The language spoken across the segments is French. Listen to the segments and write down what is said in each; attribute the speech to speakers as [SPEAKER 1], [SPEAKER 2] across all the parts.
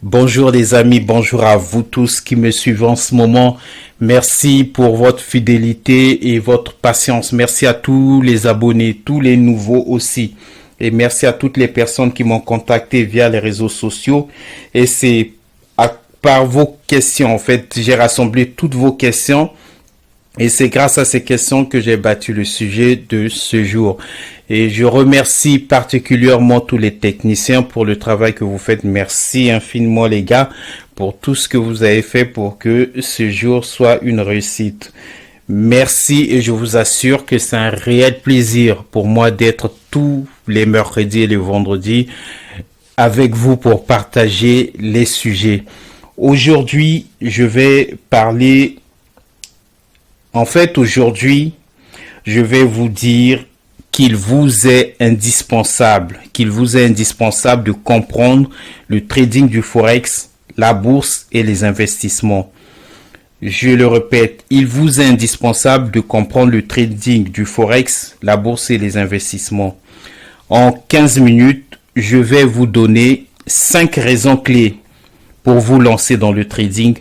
[SPEAKER 1] Bonjour les amis, bonjour à vous tous qui me suivent en ce moment. Merci pour votre fidélité et votre patience. Merci à tous les abonnés, tous les nouveaux aussi. Et merci à toutes les personnes qui m'ont contacté via les réseaux sociaux. Et c'est par vos questions, en fait, j'ai rassemblé toutes vos questions. Et c'est grâce à ces questions que j'ai battu le sujet de ce jour. Et je remercie particulièrement tous les techniciens pour le travail que vous faites. Merci infiniment les gars pour tout ce que vous avez fait pour que ce jour soit une réussite. Merci et je vous assure que c'est un réel plaisir pour moi d'être tous les mercredis et les vendredis avec vous pour partager les sujets. Aujourd'hui, je vais parler... En fait, aujourd'hui, je vais vous dire qu'il vous est indispensable de comprendre le trading du Forex, la bourse et les investissements. Je le répète, il vous est indispensable de comprendre le trading du Forex, la bourse et les investissements. En 15 minutes, je vais vous donner 5 raisons clés pour vous lancer dans le trading,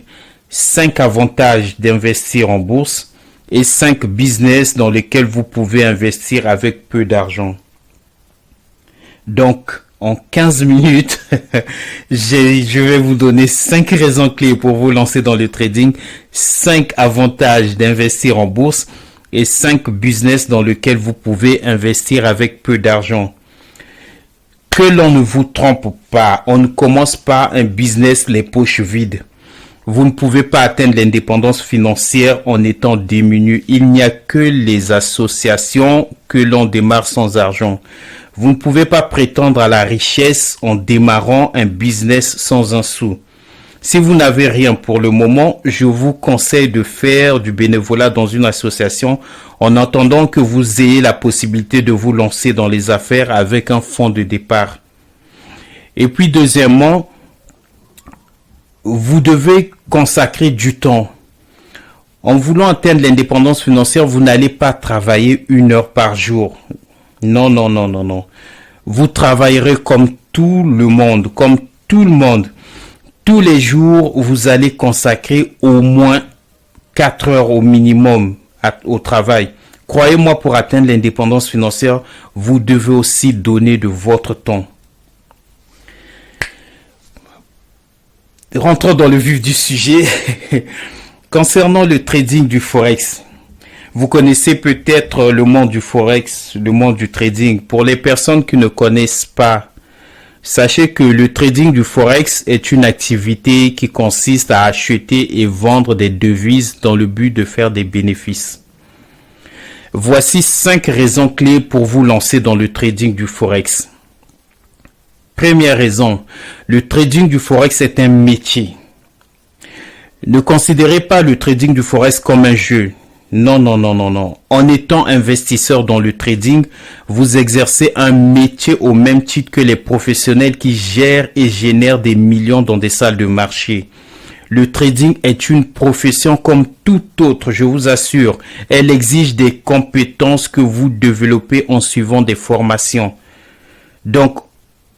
[SPEAKER 1] 5 avantages d'investir en bourse, et 5 business dans lesquels vous pouvez investir avec peu d'argent. Donc, en 15 minutes, je vais vous donner 5 raisons clés pour vous lancer dans le trading, 5 avantages d'investir en bourse et 5 business dans lesquels vous pouvez investir avec peu d'argent. Que l'on ne vous trompe pas, on ne commence pas un business les poches vides. Vous ne pouvez pas atteindre l'indépendance financière en étant démuni. Il n'y a que les associations que l'on démarre sans argent. Vous ne pouvez pas prétendre à la richesse en démarrant un business sans un sou. Si vous n'avez rien pour le moment, je vous conseille de faire du bénévolat dans une association en attendant que vous ayez la possibilité de vous lancer dans les affaires avec un fonds de départ. Et puis deuxièmement, vous devez consacrer du temps. En voulant atteindre l'indépendance financière, vous n'allez pas travailler 1 heure par jour. Non. Vous travaillerez comme tout le monde, Tous les jours, vous allez consacrer au moins 4 heures au minimum au travail. Croyez-moi, pour atteindre l'indépendance financière, vous devez aussi donner de votre temps. Rentrons dans le vif du sujet. Concernant le trading du Forex, vous connaissez peut-être le monde du Forex, le monde du trading. Pour les personnes qui ne connaissent pas, sachez que le trading du Forex est une activité qui consiste à acheter et vendre des devises dans le but de faire des bénéfices. Voici 5 raisons clés pour vous lancer dans le trading du Forex. Première raison, le trading du Forex est un métier. Ne considérez pas le trading du Forex comme un jeu. Non. En étant investisseur dans le trading, vous exercez un métier au même titre que les professionnels qui gèrent et génèrent des millions dans des salles de marché. Le trading est une profession comme toute autre, je vous assure. Elle exige des compétences que vous développez en suivant des formations. Donc,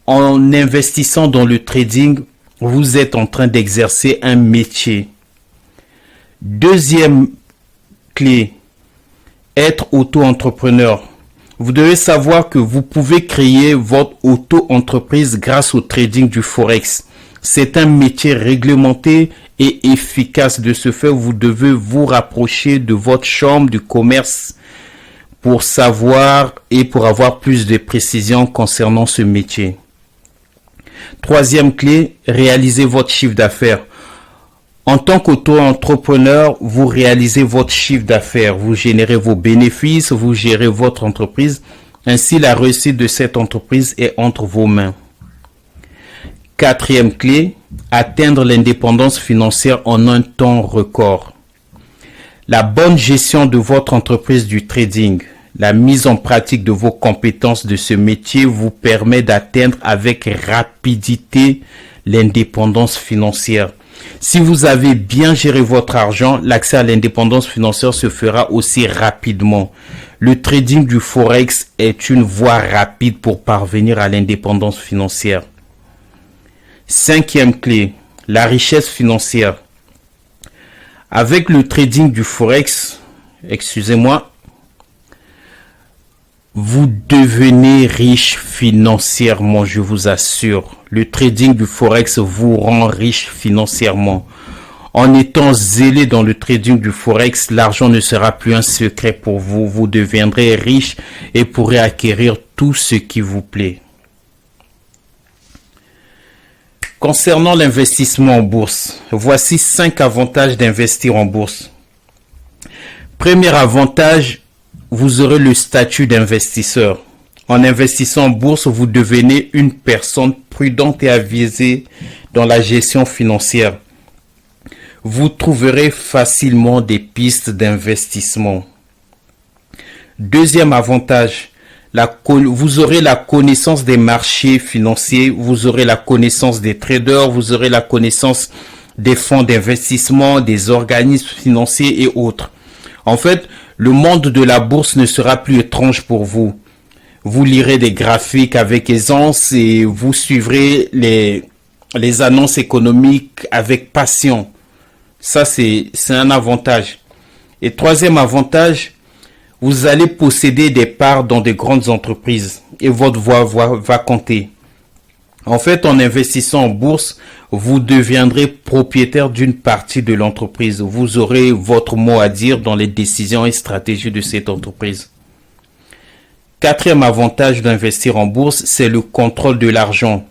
[SPEAKER 1] en investissant dans le trading, vous êtes en train d'exercer un métier. Deuxième clé, être auto-entrepreneur. Vous devez savoir que vous pouvez créer votre auto-entreprise grâce au trading du Forex. C'est un métier réglementé et efficace. De ce fait, vous devez vous rapprocher de votre chambre du commerce pour savoir et pour avoir plus de précisions concernant ce métier. Troisième clé, réalisez votre chiffre d'affaires. En tant qu'auto-entrepreneur, vous réalisez votre chiffre d'affaires, vous générez vos bénéfices, vous gérez votre entreprise. Ainsi, la réussite de cette entreprise est entre vos mains. Quatrième clé, atteindre l'indépendance financière en un temps record. La bonne gestion de votre entreprise du trading, la mise en pratique de vos compétences de ce métier vous permet d'atteindre avec rapidité l'indépendance financière. Si vous avez bien géré votre argent, l'accès à l'indépendance financière se fera aussi rapidement. Le trading du Forex est une voie rapide pour parvenir à l'indépendance financière. 5e clé, la richesse financière. Avec le trading du Forex, excusez-moi, vous devenez riche financièrement, je vous assure. Le trading du Forex vous rend riche financièrement. En étant zélé dans le trading du Forex, l'argent ne sera plus un secret pour vous. Vous deviendrez riche et pourrez acquérir tout ce qui vous plaît. Concernant l'investissement en bourse, voici 5 avantages d'investir en bourse. Premier avantage, vous aurez le statut d'investisseur. En investissant en bourse, vous devenez une personne prudente et avisée dans la gestion financière. Vous trouverez facilement des pistes d'investissement. Deuxième avantage, vous aurez la connaissance des marchés financiers, vous aurez la connaissance des traders, vous aurez la connaissance des fonds d'investissement, des organismes financiers et autres. En fait, le monde de la bourse ne sera plus étrange pour vous. Vous lirez des graphiques avec aisance et vous suivrez les annonces économiques avec passion. Ça, c'est un avantage. Et troisième avantage, vous allez posséder des parts dans de grandes entreprises et votre voix va compter. En fait, en investissant en bourse, vous deviendrez propriétaire d'une partie de l'entreprise. Vous aurez votre mot à dire dans les décisions et stratégies de cette entreprise. Quatrième avantage d'investir en bourse, c'est le contrôle de l'argent.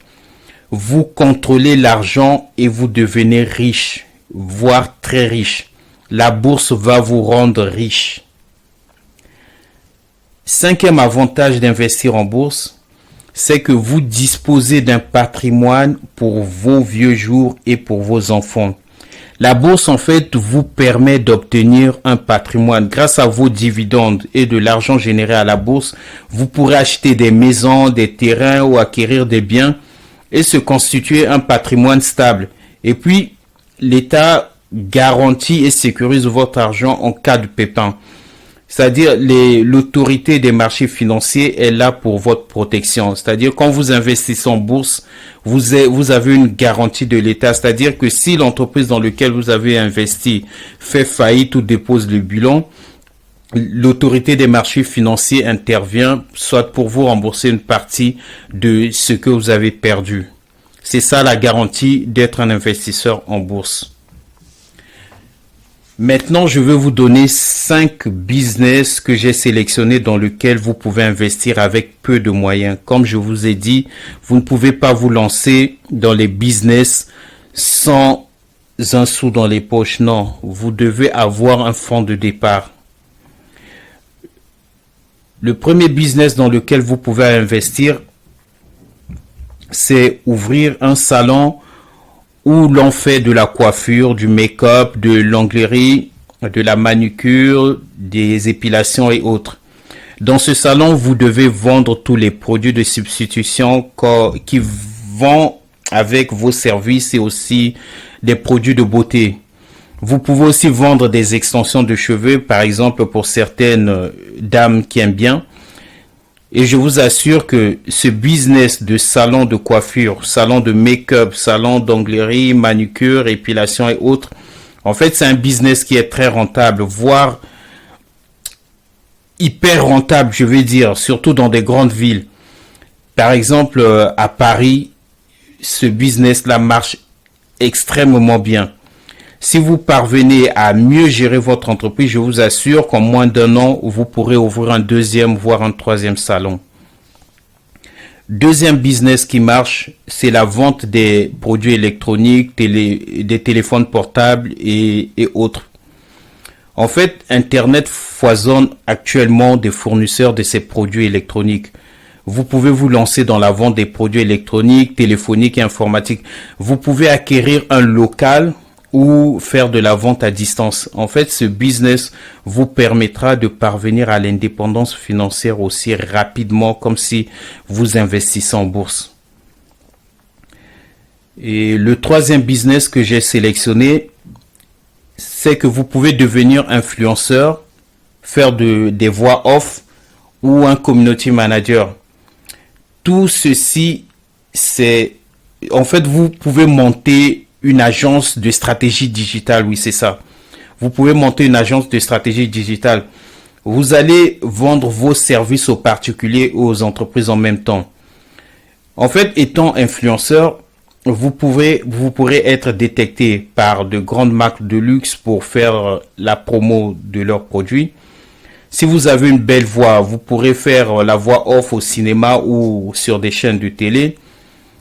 [SPEAKER 1] Vous contrôlez l'argent et vous devenez riche, voire très riche. La bourse va vous rendre riche. Cinquième avantage d'investir en bourse, c'est que vous disposez d'un patrimoine pour vos vieux jours et pour vos enfants. La bourse, en fait, vous permet d'obtenir un patrimoine. Grâce à vos dividendes et de l'argent généré à la bourse, vous pourrez acheter des maisons, des terrains ou acquérir des biens et se constituer un patrimoine stable. Et puis, l'État garantit et sécurise votre argent en cas de pépin. C'est-à-dire, l'autorité des marchés financiers est là pour votre protection. C'est-à-dire, quand vous investissez en bourse, vous avez une garantie de l'État. C'est-à-dire que si l'entreprise dans laquelle vous avez investi fait faillite ou dépose le bilan, l'autorité des marchés financiers intervient, soit pour vous rembourser une partie de ce que vous avez perdu. C'est ça la garantie d'être un investisseur en bourse. Maintenant, je vais vous donner 5 business que j'ai sélectionnés dans lesquels vous pouvez investir avec peu de moyens. Comme je vous ai dit, vous ne pouvez pas vous lancer dans les business sans un sou dans les poches. Non, vous devez avoir un fonds de départ. Le premier business dans lequel vous pouvez investir, c'est ouvrir un salon où l'on fait de la coiffure, du make-up, de l'onglerie, de la manucure, des épilations et autres. Dans ce salon, vous devez vendre tous les produits de substitution qui vont avec vos services et aussi des produits de beauté. Vous pouvez aussi vendre des extensions de cheveux, par exemple pour certaines dames qui aiment bien. Et je vous assure que ce business de salon de coiffure, salon de make-up, salon d'onglerie, manucure, épilation et autres, en fait, c'est un business qui est très rentable, voire hyper rentable, je veux dire, surtout dans des grandes villes. Par exemple, à Paris, ce business-là marche extrêmement bien. Si vous parvenez à mieux gérer votre entreprise, je vous assure qu'en moins d'un an, vous pourrez ouvrir un deuxième, voire un troisième salon. Deuxième business qui marche, c'est la vente des produits électroniques, des téléphones portables et autres. En fait, Internet foisonne actuellement des fournisseurs de ces produits électroniques. Vous pouvez vous lancer dans la vente des produits électroniques, téléphoniques et informatiques. Vous pouvez acquérir un local ou faire de la vente à distance. En fait, ce business vous permettra de parvenir à l'indépendance financière aussi rapidement comme si vous investissez en bourse. Et le troisième business que j'ai sélectionné, c'est que vous pouvez devenir influenceur, faire des voix off ou un community manager. Tout ceci, c'est en fait, vous pouvez monter une agence de stratégie digitale. Oui, c'est ça. Vous pouvez monter une agence de stratégie digitale. Vous allez vendre vos services aux particuliers ou aux entreprises en même temps. En fait, étant influenceur, vous pourrez être détecté par de grandes marques de luxe pour faire la promo de leurs produits. Si vous avez une belle voix, vous pourrez faire la voix off au cinéma ou sur des chaînes de télé.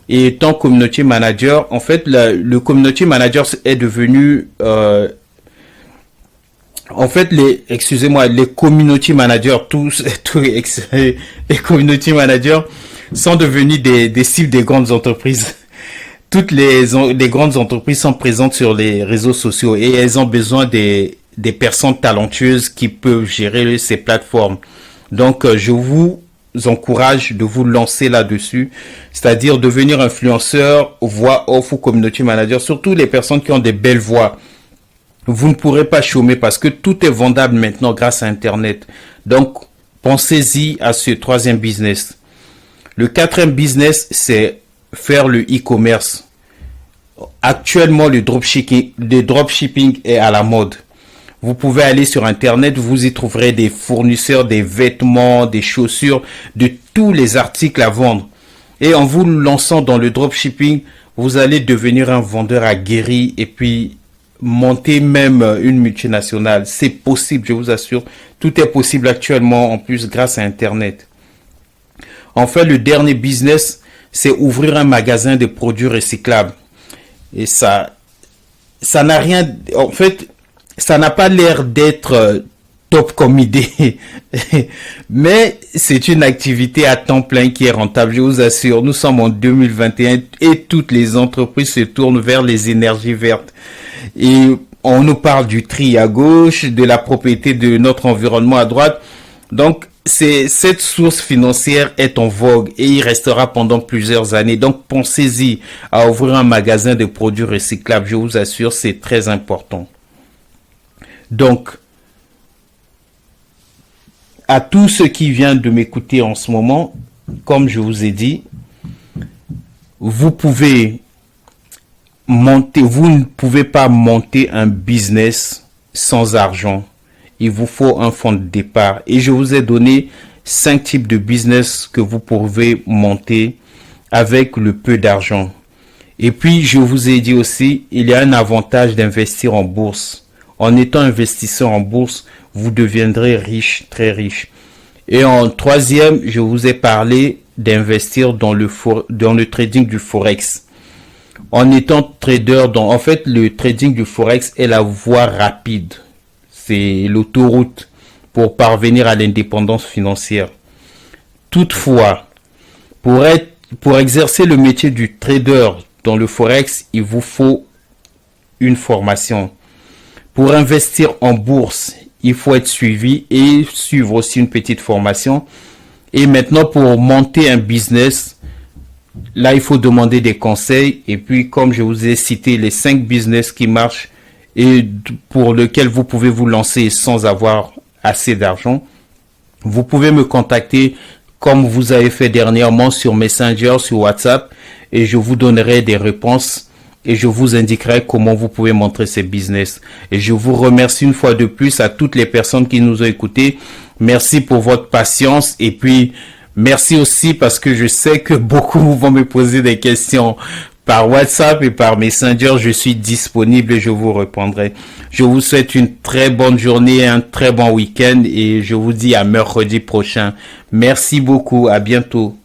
[SPEAKER 1] Et étant community manager, en fait, le community manager est devenu, en fait, les community managers, les community managers sont devenus des cibles des grandes entreprises. Toutes les grandes entreprises sont présentes sur les réseaux sociaux et elles ont besoin des personnes talentueuses qui peuvent gérer ces plateformes. Donc, je vous encourage de vous lancer là-dessus, c'est-à-dire devenir influenceur, voix off ou community manager, surtout les personnes qui ont des belles voix. Vous ne pourrez pas chômer parce que tout est vendable maintenant grâce à Internet. Donc, pensez-y à ce troisième business. Le quatrième business, c'est faire le e-commerce. Actuellement, le dropshipping est à la mode. Vous pouvez aller sur Internet, vous y trouverez des fournisseurs, des vêtements, des chaussures, de tous les articles à vendre. Et en vous lançant dans le dropshipping, vous allez devenir un vendeur aguerri et puis monter même une multinationale. C'est possible, je vous assure. Tout est possible actuellement, en plus, grâce à Internet. Enfin, le dernier business, c'est ouvrir un magasin de produits recyclables. Et ça n'a rien, en fait, ça n'a pas l'air d'être top comme idée, mais c'est une activité à temps plein qui est rentable, je vous assure. Nous sommes en 2021 et toutes les entreprises se tournent vers les énergies vertes. Et on nous parle du tri à gauche, de la propriété de notre environnement à droite. Donc, cette source financière est en vogue et il restera pendant plusieurs années. Donc, pensez-y à ouvrir un magasin de produits recyclables. Je vous assure, c'est très important. Donc, à tous ceux qui viennent de m'écouter en ce moment, comme je vous ai dit, vous ne pouvez pas monter un business sans argent. Il vous faut un fonds de départ. Et je vous ai donné 5 types de business que vous pouvez monter avec le peu d'argent. Et puis, je vous ai dit aussi, il y a un avantage d'investir en bourse. En étant investisseur en bourse, vous deviendrez riche, très riche. Et en troisième, je vous ai parlé d'investir dans le trading du Forex. En étant trader, en fait, le trading du Forex est la voie rapide. C'est l'autoroute pour parvenir à l'indépendance financière. Toutefois, pour exercer le métier du trader dans le Forex, il vous faut une formation. Pour investir en bourse, il faut être suivi et suivre aussi une petite formation. Et maintenant, pour monter un business, là, il faut demander des conseils. Et puis, comme je vous ai cité les 5 business qui marchent et pour lesquels vous pouvez vous lancer sans avoir assez d'argent, vous pouvez me contacter comme vous avez fait dernièrement sur Messenger, sur WhatsApp, et je vous donnerai des réponses. Et je vous indiquerai comment vous pouvez montrer ces business. Et je vous remercie une fois de plus à toutes les personnes qui nous ont écoutés. Merci pour votre patience. Et puis, merci aussi parce que je sais que beaucoup vont me poser des questions par WhatsApp et par Messenger. Je suis disponible et je vous répondrai. Je vous souhaite une très bonne journée, un très bon week-end et je vous dis à mercredi prochain. Merci beaucoup. À bientôt.